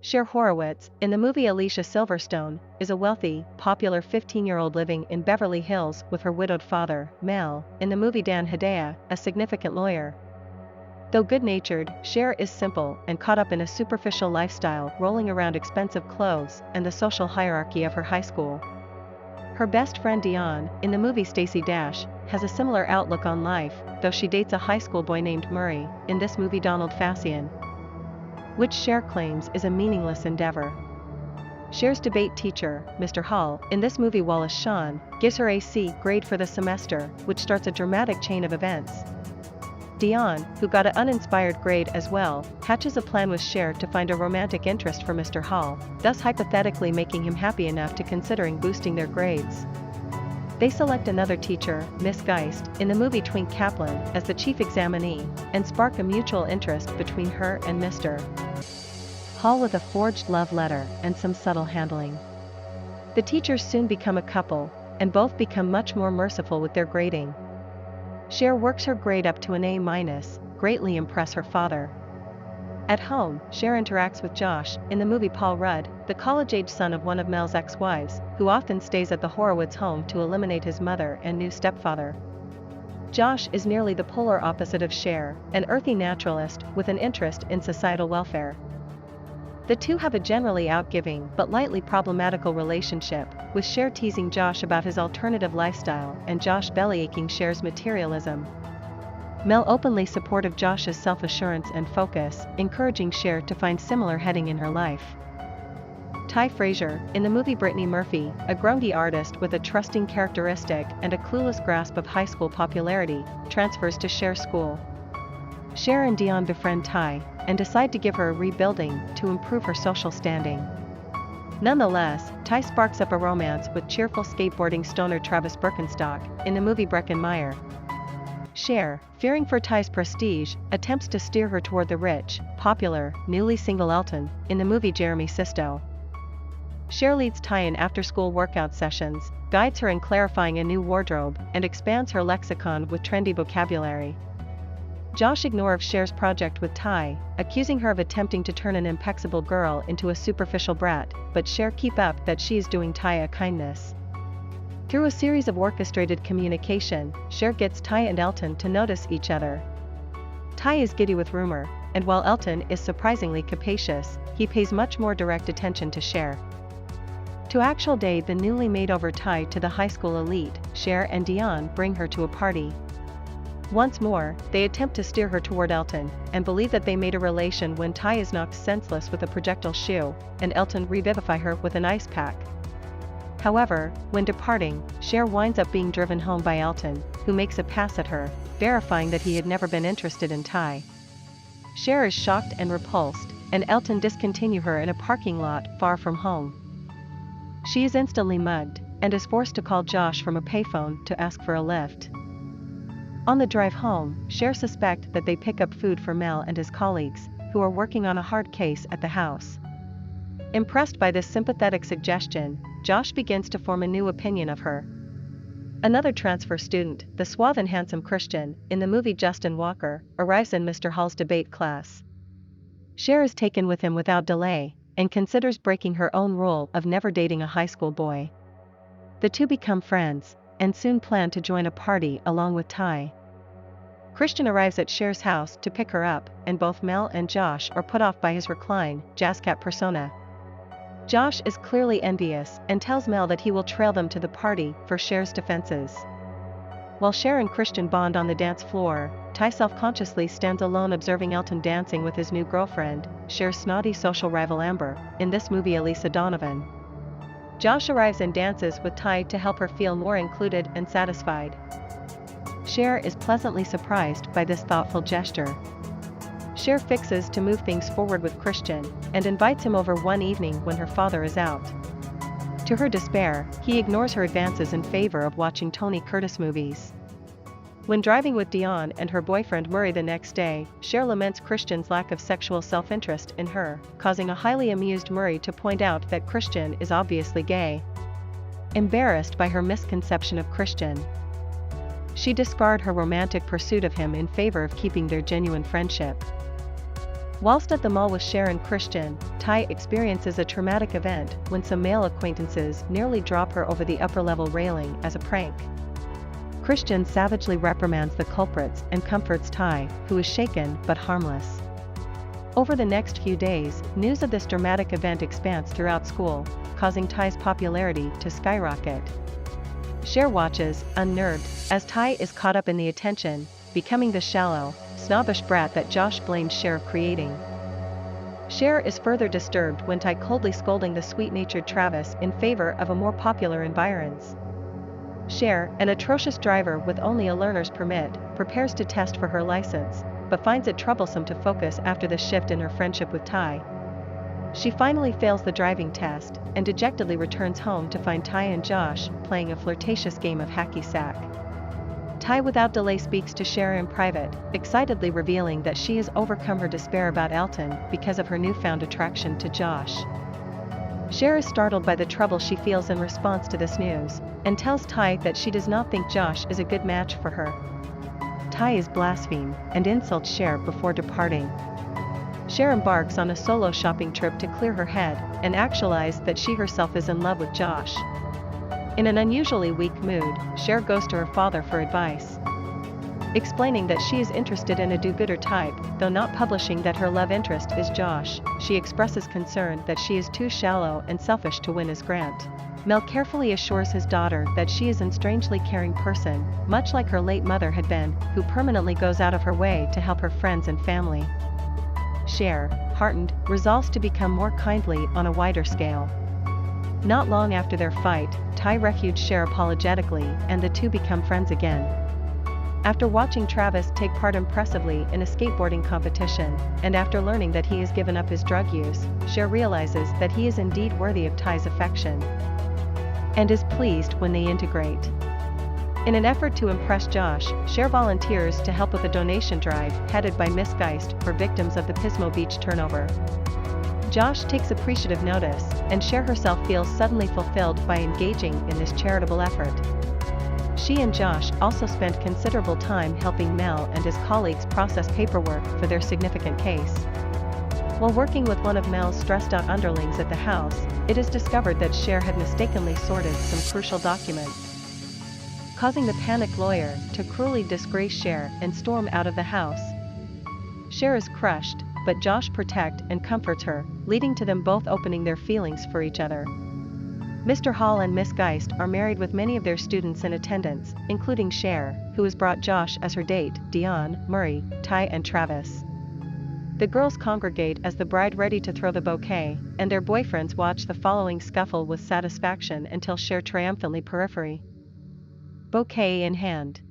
Cher Horowitz, in the movie Alicia Silverstone, is a wealthy, popular 15-year-old living in Beverly Hills with her widowed father, Mel, in the movie Dan Hedaya, a significant lawyer. Though good-natured, Cher is simple and caught up in a superficial lifestyle rolling around expensive clothes and the social hierarchy of her high school. Her best friend Dion, in the movie Stacey Dash, has a similar outlook on life, though she dates a high school boy named Murray, in this movie Donald Faison, which Cher claims is a meaningless endeavor. Cher's debate teacher, Mr. Hall, in this movie Wallace Shawn, gives her a C grade for the semester, which starts a dramatic chain of events. Dion, who got an uninspired grade as well, hatches a plan with Cher to find a romantic interest for Mr. Hall, thus hypothetically making him happy enough to considering boosting their grades. They select another teacher, Miss Geist, in the movie Twink Kaplan, as the chief examinee, and spark a mutual interest between her and Mr. Hall with a forged love letter and some subtle handling. The teachers soon become a couple, and both become much more merciful with their grading. Cher works her grade up to an A-, greatly impress her father. At home, Cher interacts with Josh, in the movie Paul Rudd, the college-age son of one of Mel's ex-wives, who often stays at the Horowitz home to eliminate his mother and new stepfather. Josh is nearly the polar opposite of Cher, an earthy naturalist with an interest in societal welfare. The two have a generally outgiving but lightly problematical relationship, with Cher teasing Josh about his alternative lifestyle and Josh bellyaching Cher's materialism. Mel openly supportive of Josh's self-assurance and focus, encouraging Cher to find similar heading in her life. Ty Frazier, in the movie Brittany Murphy, a grungy artist with a trusting characteristic and a clueless grasp of high school popularity, transfers to Cher's school. Cher and Dion befriend Ty, and decide to give her a rebuilding to improve her social standing. Nonetheless, Ty sparks up a romance with cheerful skateboarding stoner Travis Birkenstock, in the movie Breckenmeyer. Cher, fearing for Ty's prestige, attempts to steer her toward the rich, popular, newly single Elton, in the movie Jeremy Sisto. Cher leads Ty in after-school workout sessions, guides her in clarifying a new wardrobe, and expands her lexicon with trendy vocabulary. Josh ignores Cher's project with Ty, accusing her of attempting to turn an impeccable girl into a superficial brat, but Cher keeps up that she is doing Ty a kindness. Through a series of orchestrated communication, Cher gets Ty and Elton to notice each other. Ty is giddy with rumor, and while Elton is surprisingly capacious, he pays much more direct attention to Cher. To actual day the newly made-over Ty to the high school elite, Cher and Dion bring her to a party. Once more, they attempt to steer her toward Elton, and believe that they made a relation when Ty is knocked senseless with a projectile shoe, and Elton revivify her with an ice pack. However, when departing, Cher winds up being driven home by Elton, who makes a pass at her, verifying that he had never been interested in Ty. Cher is shocked and repulsed, and Elton discontinue her in a parking lot far from home. She is instantly mugged, and is forced to call Josh from a payphone to ask for a lift. On the drive home, Cher suspects that they pick up food for Mel and his colleagues, who are working on a hard case at the house. Impressed by this sympathetic suggestion, Josh begins to form a new opinion of her. Another transfer student, the suave and handsome Christian, in the movie Justin Walker, arrives in Mr. Hall's debate class. Cher is taken with him without delay, and considers breaking her own rule of never dating a high school boy. The two become friends, and soon plan to join a party along with Ty. Christian arrives at Cher's house to pick her up, and both Mel and Josh are put off by his recline, jazzcat persona. Josh is clearly envious and tells Mel that he will trail them to the party for Cher's defenses. While Cher and Christian bond on the dance floor, Ty self-consciously stands alone observing Elton dancing with his new girlfriend, Cher's snotty social rival Amber, in this movie Elisa Donovan. Josh arrives and dances with Ty to help her feel more included and satisfied. Cher is pleasantly surprised by this thoughtful gesture. Cher fixes to move things forward with Christian, and invites him over one evening when her father is out. To her despair, he ignores her advances in favor of watching Tony Curtis movies. When driving with Dion and her boyfriend Murray the next day, Cher laments Christian's lack of sexual self-interest in her, causing a highly amused Murray to point out that Christian is obviously gay. Embarrassed by her misconception of Christian, she discards her romantic pursuit of him in favor of keeping their genuine friendship. Whilst at the mall with Cher and Christian, Tai experiences a traumatic event when some male acquaintances nearly drop her over the upper-level railing as a prank. Christian savagely reprimands the culprits and comforts Tai, who is shaken but harmless. Over the next few days, news of this dramatic event expands throughout school, causing Tai's popularity to skyrocket. Cher watches, unnerved, as Tai is caught up in the attention, becoming the shallow, snobbish brat that Josh blames Cher of creating. Cher is further disturbed when Tai coldly scolding the sweet-natured Travis in favor of a more popular environs. Cher, an atrocious driver with only a learner's permit, prepares to test for her license, but finds it troublesome to focus after the shift in her friendship with Tai. She finally fails the driving test, and dejectedly returns home to find Tai and Josh playing a flirtatious game of hacky sack. Tai without delay speaks to Cher in private, excitedly revealing that she has overcome her despair about Elton because of her newfound attraction to Josh. Cher is startled by the trouble she feels in response to this news, and tells Tai that she does not think Josh is a good match for her. Tai is blaspheme, and insults Cher before departing. Cher embarks on a solo shopping trip to clear her head, and actualize that she herself is in love with Josh. In an unusually weak mood, Cher goes to her father for advice. Explaining that she is interested in a do-gooder type, though not publishing that her love interest is Josh, she expresses concern that she is too shallow and selfish to win his grant. Mel carefully assures his daughter that she is a strangely caring person, much like her late mother had been, who permanently goes out of her way to help her friends and family. Cher, heartened, resolves to become more kindly on a wider scale. Not long after their fight, Tai refuses Cher apologetically, and the two become friends again. After watching Travis take part impressively in a skateboarding competition, and after learning that he has given up his drug use, Cher realizes that he is indeed worthy of Tai's affection, and is pleased when they integrate. In an effort to impress Josh, Cher volunteers to help with a donation drive headed by Miss Geist for victims of the Pismo Beach turnover. Josh takes appreciative notice, and Cher herself feels suddenly fulfilled by engaging in this charitable effort. She and Josh also spent considerable time helping Mel and his colleagues process paperwork for their significant case. While working with one of Mel's stressed-out underlings at the house, it is discovered that Cher had mistakenly sorted some crucial documents, causing the panicked lawyer to cruelly disgrace Cher and storm out of the house. Cher is crushed, but Josh protects and comforts her, leading to them both opening their feelings for each other. Mr. Hall and Miss Geist are married with many of their students in attendance, including Cher, who has brought Josh as her date, Dion, Murray, Tai and Travis. The girls congregate as the bride ready to throw the bouquet, and their boyfriends watch the following scuffle with satisfaction until Cher triumphantly periphery. Bouquet in hand.